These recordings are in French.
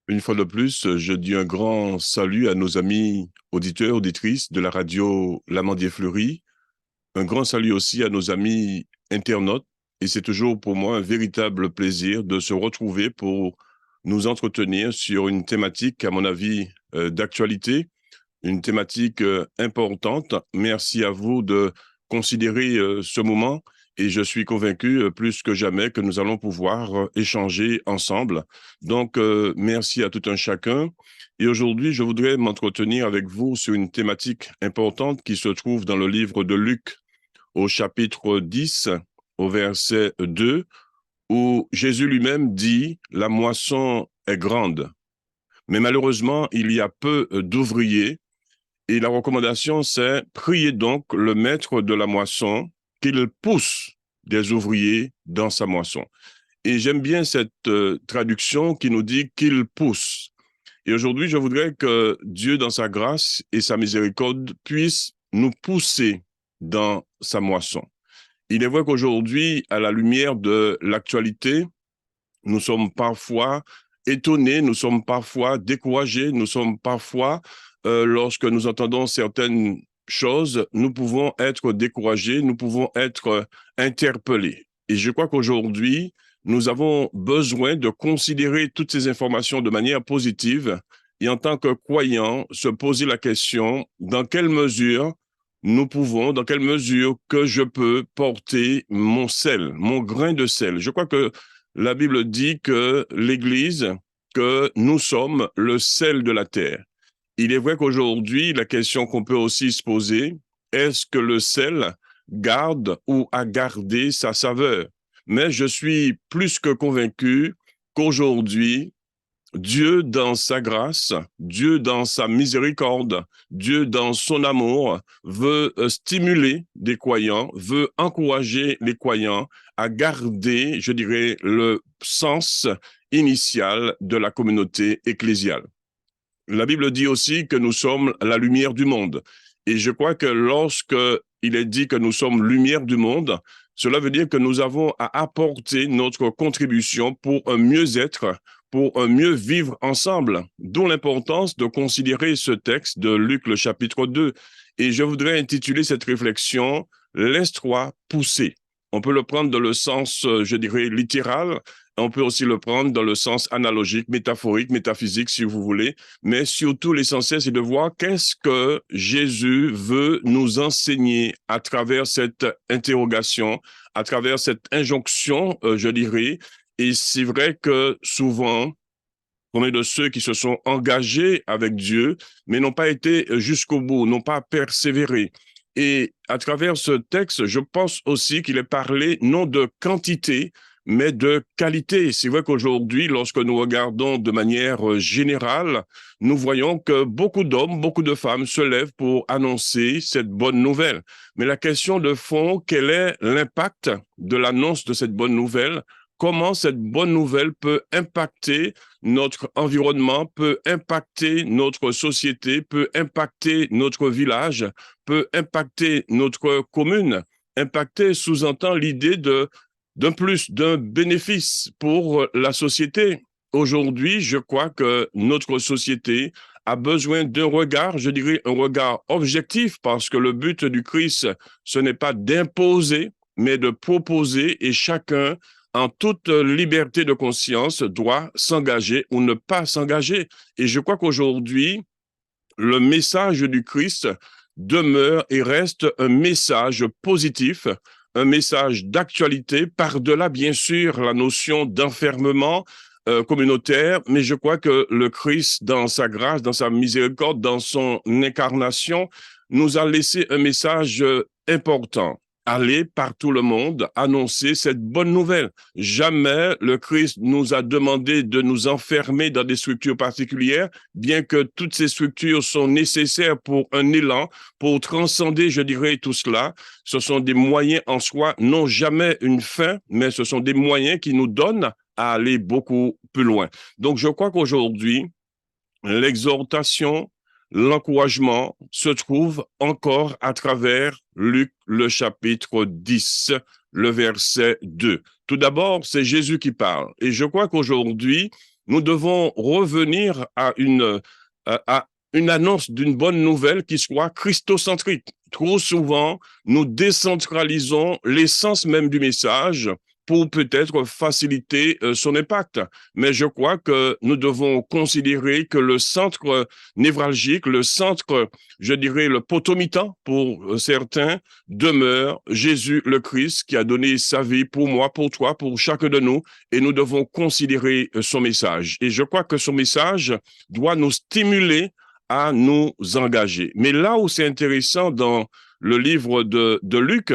Une fois de plus, je dis un grand salut à nos amis auditeurs, auditrices de la radio L'Amandier-Fleury. Un grand salut aussi à nos amis internautes. Et c'est toujours pour moi un véritable plaisir de se retrouver pour nous entretenir sur une thématique, à mon avis, d'actualité, une thématique importante. Merci à vous de considérer ce moment et je suis convaincu plus que jamais que nous allons pouvoir échanger ensemble. Donc, merci à tout un chacun. Et aujourd'hui, je voudrais m'entretenir avec vous sur une thématique importante qui se trouve dans le livre de Luc au chapitre 10, au verset 2, où Jésus lui-même dit, la moisson est grande, mais malheureusement, il y a peu d'ouvriers et la recommandation, c'est prier donc le maître de la moisson qu'il pousse des ouvriers dans sa moisson. Et j'aime bien cette traduction qui nous dit qu'il pousse. Et aujourd'hui, je voudrais que Dieu, dans sa grâce et sa miséricorde, puisse nous pousser dans sa moisson. Il est vrai qu'aujourd'hui, à la lumière de l'actualité, nous sommes parfois étonnés, nous sommes parfois découragés, nous sommes parfois, lorsque nous entendons certaines choses, nous pouvons être découragés, nous pouvons être interpellés. Et je crois qu'aujourd'hui, nous avons besoin de considérer toutes ces informations de manière positive et en tant que croyants, se poser la question, dans quelle mesure nous pouvons, dans quelle mesure que je peux porter mon sel, mon grain de sel. Je crois que la Bible dit que l'Église, que nous sommes le sel de la terre. Il est vrai qu'aujourd'hui, la question qu'on peut aussi se poser, est-ce que le sel garde ou a gardé sa saveur? Mais je suis plus que convaincu qu'aujourd'hui, Dieu dans sa grâce, Dieu dans sa miséricorde, Dieu dans son amour veut stimuler des croyants, veut encourager les croyants à garder, je dirais, le sens initial de la communauté ecclésiale. La Bible dit aussi que nous sommes la lumière du monde. Et je crois que lorsque il est dit que nous sommes lumière du monde, cela veut dire que nous avons à apporter notre contribution pour un mieux-être, pour un mieux vivre ensemble. D'où l'importance de considérer ce texte de Luc, le chapitre 2. Et je voudrais intituler cette réflexion Laisse-toi pousser. On peut le prendre dans le sens, je dirais, littéral. On peut aussi le prendre dans le sens analogique, métaphorique, métaphysique, si vous voulez. Mais surtout, l'essentiel, c'est de voir qu'est-ce que Jésus veut nous enseigner à travers cette interrogation, à travers cette injonction, je dirais. Et c'est vrai que souvent, on est de ceux qui se sont engagés avec Dieu, mais n'ont pas été jusqu'au bout, n'ont pas persévéré. Et à travers ce texte, je pense aussi qu'il est parlé non de quantité, mais de qualité. C'est vrai qu'aujourd'hui, lorsque nous regardons de manière générale, nous voyons que beaucoup d'hommes, beaucoup de femmes se lèvent pour annoncer cette bonne nouvelle. Mais la question de fond, quel est l'impact de l'annonce de cette bonne nouvelle? Comment cette bonne nouvelle peut impacter notre environnement, peut impacter notre société, peut impacter notre village, peut impacter notre commune. Impacter sous-entend l'idée d'un plus, d'un bénéfice pour la société. Aujourd'hui, je crois que notre société a besoin d'un regard, je dirais un regard objectif, parce que le but du Christ, ce n'est pas d'imposer, mais de proposer, et chacun en toute liberté de conscience, doit s'engager ou ne pas s'engager. Et je crois qu'aujourd'hui, le message du Christ demeure et reste un message positif, un message d'actualité, par-delà, bien sûr, la notion d'enfermement communautaire, mais je crois que le Christ, dans sa grâce, dans sa miséricorde, dans son incarnation, nous a laissé un message important. Aller par tout le monde annoncer cette bonne nouvelle. Jamais le Christ nous a demandé de nous enfermer dans des structures particulières, bien que toutes ces structures sont nécessaires pour un élan, pour transcender, je dirais, tout cela. Ce sont des moyens en soi, non jamais une fin, mais ce sont des moyens qui nous donnent à aller beaucoup plus loin. Donc, je crois qu'aujourd'hui, l'exhortation, l'encouragement se trouve encore à travers Luc, le chapitre 10, le verset 2. Tout d'abord, c'est Jésus qui parle. Et je crois qu'aujourd'hui, nous devons revenir à une annonce d'une bonne nouvelle qui soit christocentrique. Trop souvent, nous décentralisons l'essence même du message pour peut-être faciliter son impact. Mais je crois que nous devons considérer que le centre névralgique, le centre, je dirais, le potomitan pour certains, demeure Jésus le Christ qui a donné sa vie pour moi, pour toi, pour chacun de nous, et nous devons considérer son message. Et je crois que son message doit nous stimuler à nous engager. Mais là où c'est intéressant dans le livre de Luc,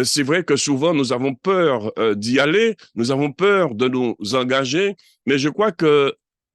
c'est vrai que souvent nous avons peur d'y aller, nous avons peur de nous engager, mais je crois que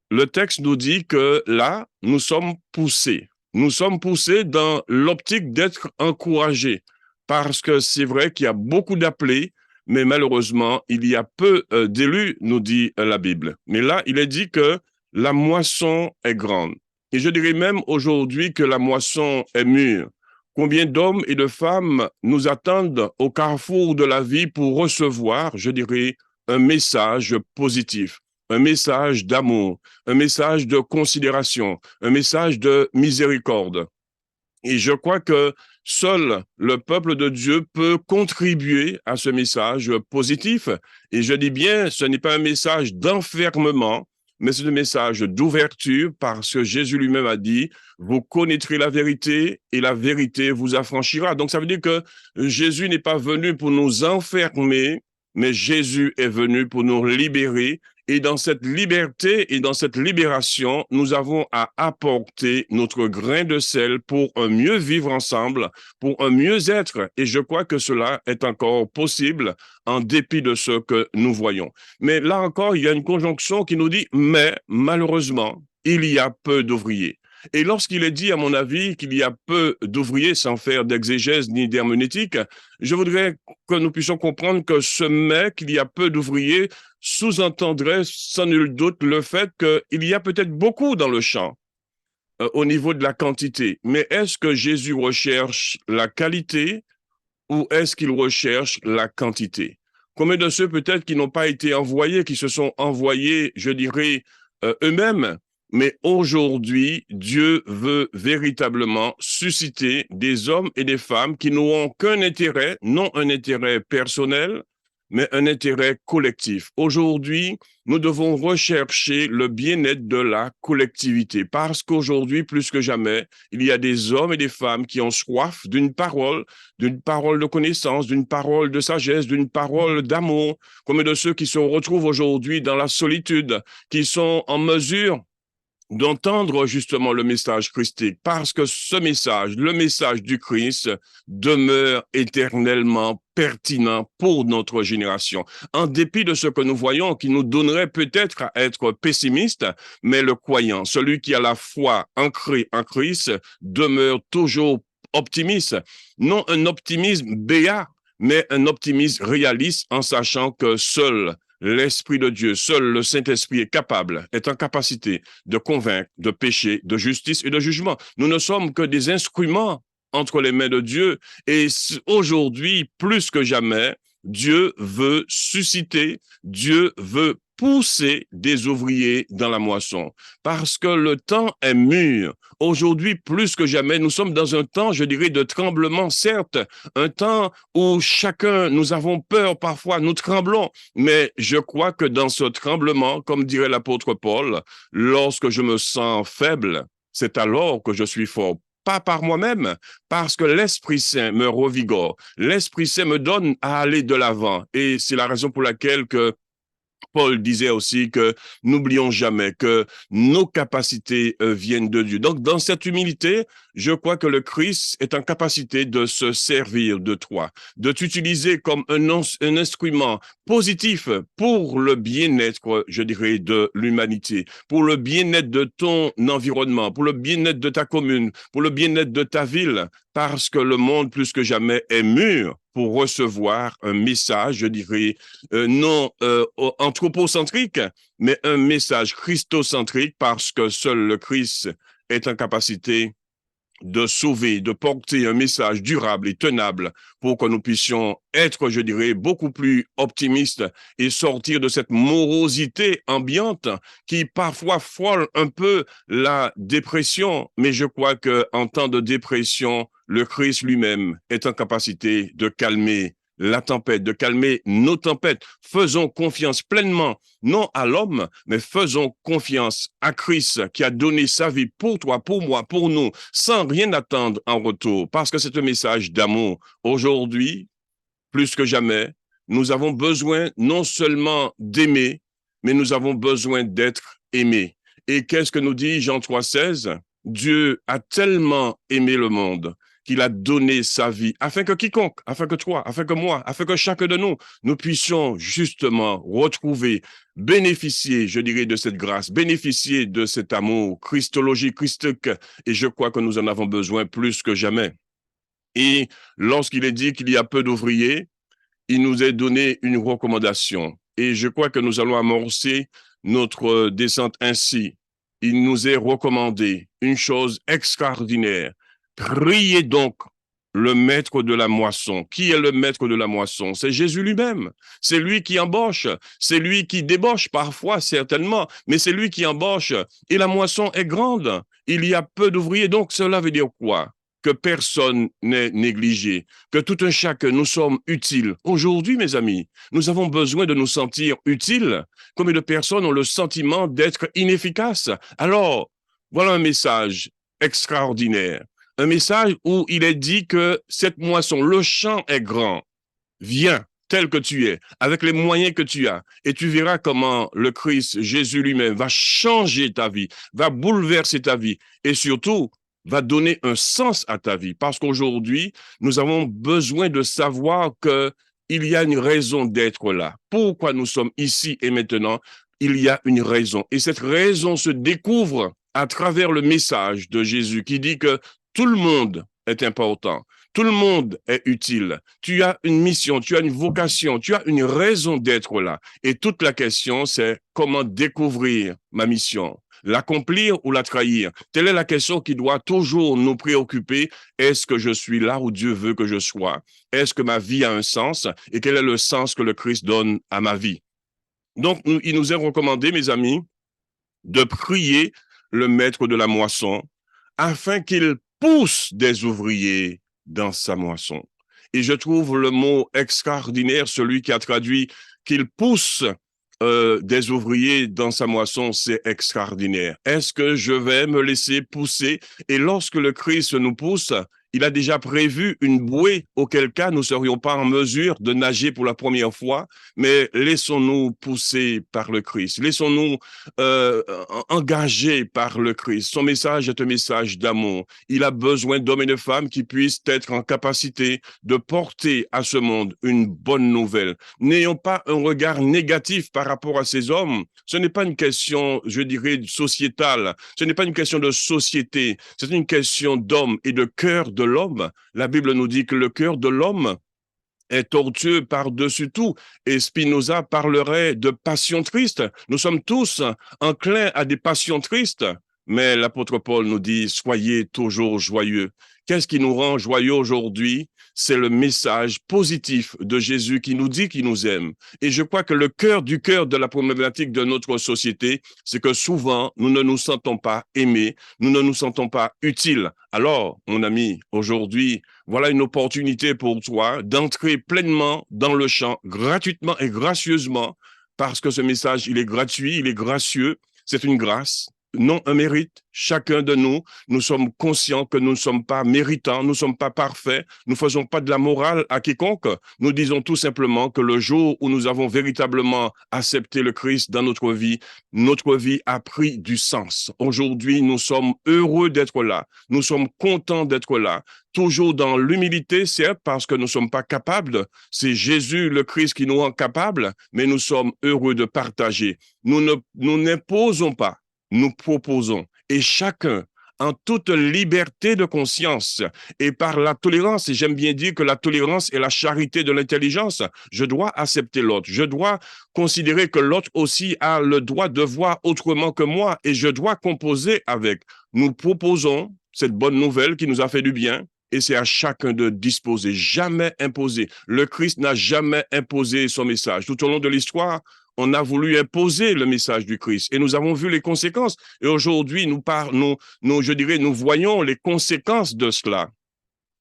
le texte nous dit que là, nous sommes poussés. Nous sommes poussés dans l'optique d'être encouragés, parce que c'est vrai qu'il y a beaucoup d'appelés, mais malheureusement, il y a peu d'élus, nous dit la Bible. Mais là, il est dit que la moisson est grande. Et je dirais même aujourd'hui que la moisson est mûre. Combien d'hommes et de femmes nous attendent au carrefour de la vie pour recevoir, je dirais, un message positif, un message d'amour, un message de considération, un message de miséricorde. Et je crois que seul le peuple de Dieu peut contribuer à ce message positif. Et je dis bien, ce n'est pas un message d'enfermement, mais c'est un message d'ouverture parce que Jésus lui-même a dit, vous connaîtrez la vérité et la vérité vous affranchira. Donc ça veut dire que Jésus n'est pas venu pour nous enfermer, mais Jésus est venu pour nous libérer. Et dans cette liberté et dans cette libération, nous avons à apporter notre grain de sel pour un mieux vivre ensemble, pour un mieux-être. Et je crois que cela est encore possible en dépit de ce que nous voyons. Mais là encore, il y a une conjonction qui nous dit, mais malheureusement, il y a peu d'ouvriers. Et lorsqu'il est dit, à mon avis, qu'il y a peu d'ouvriers sans faire d'exégèse ni d'herméneutique, je voudrais que nous puissions comprendre que ce mais, qu'il y a peu d'ouvriers, sous-entendrait sans nul doute le fait qu'il y a peut-être beaucoup dans le champ au niveau de la quantité. Mais est-ce que Jésus recherche la qualité ou est-ce qu'il recherche la quantité? Combien de ceux peut-être qui n'ont pas été envoyés, qui se sont envoyés, je dirais, eux-mêmes? Mais aujourd'hui, Dieu veut véritablement susciter des hommes et des femmes qui n'auront qu'un intérêt, non un intérêt personnel, mais un intérêt collectif. Aujourd'hui, nous devons rechercher le bien-être de la collectivité parce qu'aujourd'hui, plus que jamais, il y a des hommes et des femmes qui ont soif d'une parole de connaissance, d'une parole de sagesse, d'une parole d'amour, comme de ceux qui se retrouvent aujourd'hui dans la solitude, qui sont en mesure d'entendre justement le message christique, parce que ce message, le message du Christ, demeure éternellement pertinent pour notre génération. En dépit de ce que nous voyons, qui nous donnerait peut-être à être pessimiste, mais le croyant, celui qui a la foi ancrée en Christ, demeure toujours optimiste. Non un optimisme béat, mais un optimisme réaliste en sachant que seul l'Esprit de Dieu, seul le Saint-Esprit est en capacité de convaincre de péché, de justice et de jugement. Nous ne sommes que des instruments entre les mains de Dieu et aujourd'hui, plus que jamais, Dieu veut susciter, Dieu veut pousser des ouvriers dans la moisson parce que le temps est mûr. Aujourd'hui, plus que jamais, nous sommes dans un temps, je dirais, de tremblement, certes, un temps où chacun, nous avons peur parfois, nous tremblons, mais je crois que dans ce tremblement, comme dirait l'apôtre Paul, lorsque je me sens faible, c'est alors que je suis fort. Pas par moi-même, parce que l'Esprit Saint me revigore. L'Esprit Saint me donne à aller de l'avant. Et c'est la raison pour laquelle que Paul disait aussi que n'oublions jamais que nos capacités viennent de Dieu. Donc, dans cette humilité, je crois que le Christ est en capacité de se servir de toi, de t'utiliser comme un instrument positif pour le bien-être, je dirais, de l'humanité, pour le bien-être de ton environnement, pour le bien-être de ta commune, pour le bien-être de ta ville, parce que le monde, plus que jamais, est mûr pour recevoir un message, je dirais, non anthropocentrique, mais un message christocentrique parce que seul le Christ est en capacité de sauver, de porter un message durable et tenable pour que nous puissions être, je dirais, beaucoup plus optimistes et sortir de cette morosité ambiante qui parfois frôle un peu la dépression. Mais je crois qu'en temps de dépression, le Christ lui-même est en capacité de calmer la tempête, de calmer nos tempêtes. Faisons confiance pleinement, non à l'homme, mais faisons confiance à Christ qui a donné sa vie pour toi, pour moi, pour nous, sans rien attendre en retour, parce que c'est un message d'amour. Aujourd'hui, plus que jamais, nous avons besoin non seulement d'aimer, mais nous avons besoin d'être aimés. Et qu'est-ce que nous dit Jean 3,16? Dieu a tellement aimé le monde qu'il a donné sa vie, afin que quiconque, afin que toi, afin que moi, afin que chacun de nous, nous puissions justement retrouver, bénéficier, je dirais, de cette grâce, bénéficier de cet amour christologique, christique, et je crois que nous en avons besoin plus que jamais. Et lorsqu'il est dit qu'il y a peu d'ouvriers, il nous est donné une recommandation. Et je crois que nous allons amorcer notre descente ainsi. Il nous est recommandé une chose extraordinaire. Priez donc le maître de la moisson. Qui est le maître de la moisson? C'est Jésus lui-même. C'est lui qui embauche. C'est lui qui débauche parfois, certainement, mais c'est lui qui embauche. Et la moisson est grande. Il y a peu d'ouvriers. Donc, cela veut dire quoi? Que personne n'est négligé, que tout un chacun, nous sommes utiles. Aujourd'hui, mes amis, nous avons besoin de nous sentir utiles. Combien de personnes ont le sentiment d'être inefficaces? Alors, voilà un message extraordinaire. Un message où il est dit que cette moisson, le champ est grand. Viens tel que tu es, avec les moyens que tu as, et tu verras comment le Christ, Jésus lui-même, va changer ta vie, va bouleverser ta vie, et surtout, va donner un sens à ta vie. Parce qu'aujourd'hui, nous avons besoin de savoir qu'il y a une raison d'être là. Pourquoi nous sommes ici et maintenant? Il y a une raison. Et cette raison se découvre à travers le message de Jésus qui dit que tout le monde est important. Tout le monde est utile. Tu as une mission, tu as une vocation, tu as une raison d'être là. Et toute la question, c'est comment découvrir ma mission, l'accomplir ou la trahir. Telle est la question qui doit toujours nous préoccuper. Est-ce que je suis là où Dieu veut que je sois? Est-ce que ma vie a un sens? Et quel est le sens que le Christ donne à ma vie? Donc, il nous est recommandé, mes amis, de prier le maître de la moisson afin qu'il pousse des ouvriers dans sa moisson. Et je trouve le mot extraordinaire, celui qui a traduit qu'il pousse des ouvriers dans sa moisson, c'est extraordinaire. Est-ce que je vais me laisser pousser? Et lorsque le Christ nous pousse, il a déjà prévu une bouée, auquel cas nous ne serions pas en mesure de nager pour la première fois, mais laissons-nous pousser par le Christ, laissons-nous engagés par le Christ. Son message est un message d'amour. Il a besoin d'hommes et de femmes qui puissent être en capacité de porter à ce monde une bonne nouvelle. N'ayons pas un regard négatif par rapport à ces hommes. Ce n'est pas une question, je dirais, sociétale. Ce n'est pas une question de société. C'est une question d'homme et de cœur de l'homme. La Bible nous dit que le cœur de l'homme est tortueux par-dessus tout. Et Spinoza parlerait de passion triste. Nous sommes tous enclins à des passions tristes. Mais l'apôtre Paul nous dit, soyez toujours joyeux. Qu'est-ce qui nous rend joyeux aujourd'hui? C'est le message positif de Jésus qui nous dit qu'il nous aime. Et je crois que le cœur du cœur de la problématique de notre société, c'est que souvent, nous ne nous sentons pas aimés, nous ne nous sentons pas utiles. Alors, mon ami, aujourd'hui, voilà une opportunité pour toi d'entrer pleinement dans le champ, gratuitement et gracieusement, parce que ce message, il est gratuit, il est gracieux, c'est une grâce, non un mérite. Chacun de nous, nous sommes conscients que nous ne sommes pas méritants, nous ne sommes pas parfaits, nous ne faisons pas de la morale à quiconque. Nous disons tout simplement que le jour où nous avons véritablement accepté le Christ dans notre vie a pris du sens. Aujourd'hui, nous sommes heureux d'être là, nous sommes contents d'être là, toujours dans l'humilité, certes, parce que nous ne sommes pas capables. C'est Jésus, le Christ, qui nous rend capables, mais nous sommes heureux de partager. Nous n'imposons pas, nous proposons. Et chacun, en toute liberté de conscience et par la tolérance, et j'aime bien dire que la tolérance est la charité de l'intelligence, je dois accepter l'autre, je dois considérer que l'autre aussi a le droit de voir autrement que moi et je dois composer avec. Nous proposons, cette bonne nouvelle qui nous a fait du bien. Et c'est à chacun de disposer, jamais imposer. Le Christ n'a jamais imposé son message. Tout au long de l'histoire, on a voulu imposer le message du Christ et nous avons vu les conséquences. Et aujourd'hui, je dirais, nous voyons les conséquences de cela.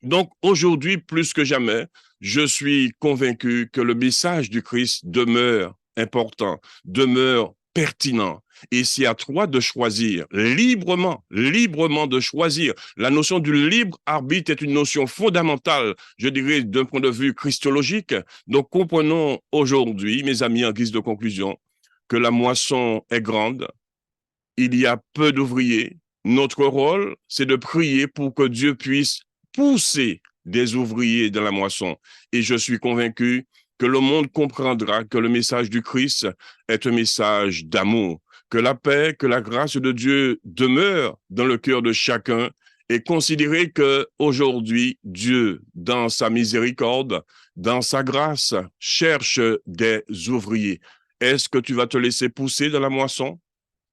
Donc aujourd'hui, plus que jamais, je suis convaincu que le message du Christ demeure important, demeure pertinent. Et c'est à toi de choisir librement de choisir. La notion du libre arbitre est une notion fondamentale, je dirais, d'un point de vue christologique. Donc comprenons aujourd'hui, mes amis, en guise de conclusion, que la moisson est grande, il y a peu d'ouvriers. Notre rôle, c'est de prier pour que Dieu puisse pousser des ouvriers dans la moisson. Et je suis convaincu que le monde comprendra que le message du Christ est un message d'amour, que la paix, que la grâce de Dieu demeure dans le cœur de chacun et considérer que aujourd'hui Dieu, dans sa miséricorde, dans sa grâce, cherche des ouvriers. Est-ce que tu vas te laisser pousser dans la moisson?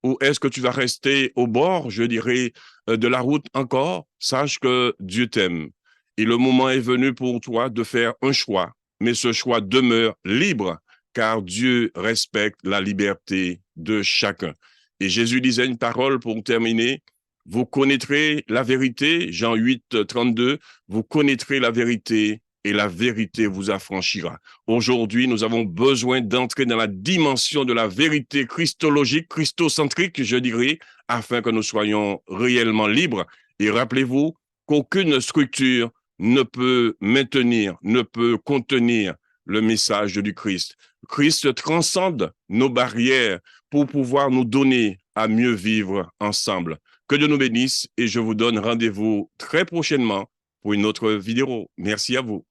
Ou est-ce que tu vas rester au bord, je dirais, de la route encore? Sache que Dieu t'aime. Et le moment est venu pour toi de faire un choix, mais ce choix demeure libre, car Dieu respecte la liberté de chacun. Et Jésus disait une parole pour terminer, vous connaîtrez la vérité, Jean 8, 32, vous connaîtrez la vérité et la vérité vous affranchira. Aujourd'hui, nous avons besoin d'entrer dans la dimension de la vérité christologique, christocentrique, je dirais, afin que nous soyons réellement libres. Et rappelez-vous qu'aucune structure ne peut maintenir, ne peut contenir le message du Christ. Christ transcende nos barrières pour pouvoir nous donner à mieux vivre ensemble. Que Dieu nous bénisse et je vous donne rendez-vous très prochainement pour une autre vidéo. Merci à vous.